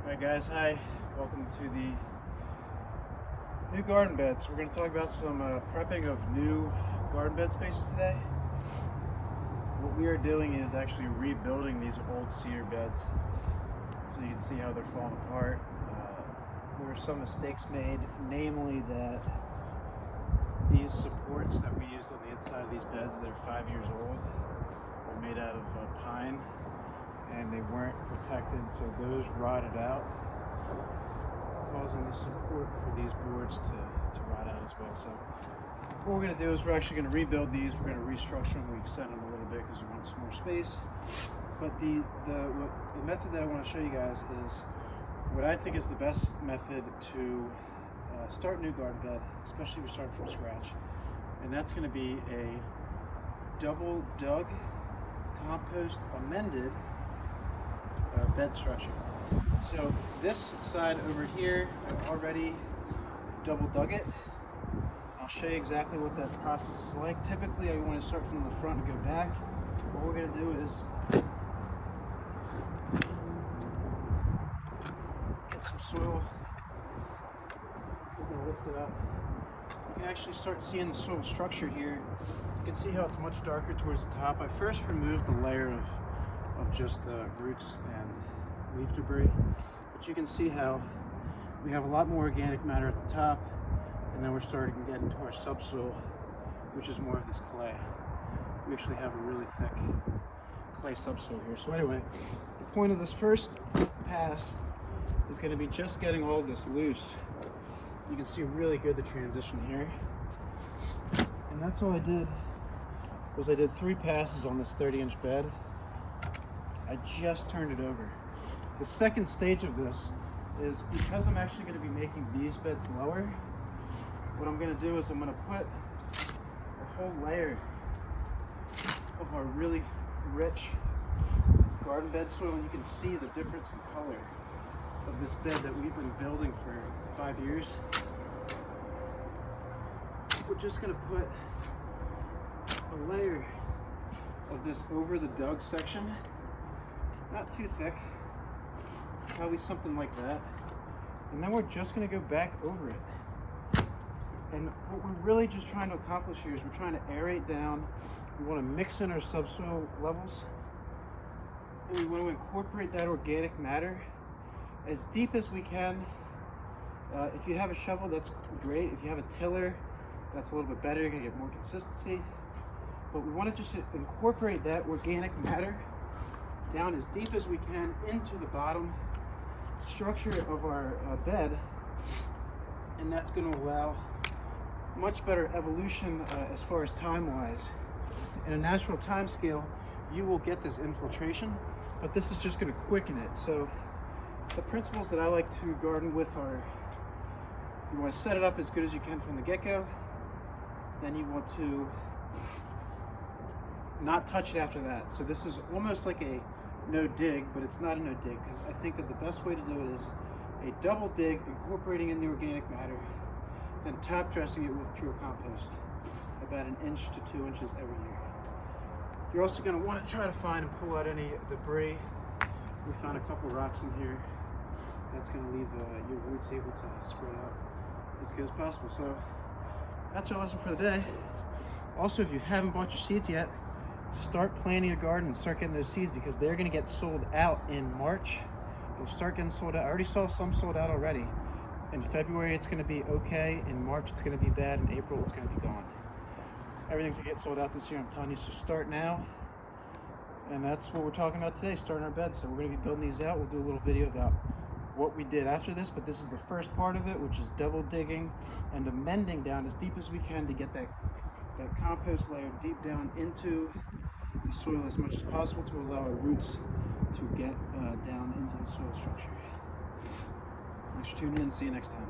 Alright guys, hi. Welcome to the new garden beds. We're going to talk about some prepping of new garden bed spaces today. What we are doing is actually rebuilding these old cedar beds so you can see how they're falling apart. There were some mistakes made, namely that these supports that we used on the inside of these beds that are 5 years old were made out of pine, and they weren't protected, so those rotted out, causing the support for these boards to rot out as well. So what we're going to do is we're actually going to rebuild these. We're going to restructure them. We extend them a little bit because we want some more space. But the method that I want to show you guys is what I think is the best method to start a new garden bed, especially if you're starting from scratch. And that's going to be a double dug, compost amended bed structure. So this side over here, I've already double dug it. I'll show you exactly what that process is like. Typically, I want to start from the front and go back. What we're going to do is get some soil. We're going to lift it up. You can actually start seeing the soil structure here. You can see how it's much darker towards the top. I first removed the layer of just roots and leaf debris, but you can see how we have a lot more organic matter at the top, and then we're starting to get into our subsoil, which is more of this clay. We actually have a really thick clay subsoil here. So anyway, the point of this first pass is going to be just getting all of this loose. You can see really good the transition here, and that's all I did. Was I did 3 passes on this 30-inch bed. I just turned it over. The second stage of this is, because I'm actually going to be making these beds lower, what I'm going to do is I'm going to put a whole layer of our really rich garden bed soil, and you can see the difference in color of this bed that we've been building for 5 years. We're just going to put a layer of this over the dug section. Not too thick, probably something like that. And then we're just going to go back over it. And what we're really just trying to accomplish here is we're trying to aerate down. We want to mix in our subsoil levels, and we want to incorporate that organic matter as deep as we can. If you have a shovel, that's great. If you have a tiller, that's a little bit better. You're going to get more consistency. But we want to just incorporate that organic matter down as deep as we can into the bottom structure of our bed, and that's going to allow much better evolution as far as time-wise. In a natural time scale, you will get this infiltration, but this is just going to quicken it. So the principles that I like to garden with are, you want to set it up as good as you can from the get-go, then you want to not touch it after that. So this is almost like a no dig, but it's not a no dig, because I think that the best way to do it is a double dig, incorporating in the organic matter, then top dressing it with pure compost, about 1 inch to 2 inches every year. You're also going to want to try to find and pull out any debris. We found a couple rocks in here. That's going to leave your roots able to spread out as good as possible. So that's our lesson for the day. Also, if you haven't bought your seeds yet, start planting your garden and start getting those seeds, because they're going to get sold out in March. They'll start getting sold out. I already saw some sold out already. In February, it's going to be okay. In March, it's going to be bad. In April, it's going to be gone. Everything's going to get sold out this year, I'm telling you, so start now. And that's what we're talking about today, starting our beds. So we're going to be building these out. We'll do a little video about what we did after this, but this is the first part of it, which is double digging and amending down as deep as we can to get that compost layer deep down into the soil as much as possible to allow our roots to get down into the soil structure. Thanks for tuning in. See you next time.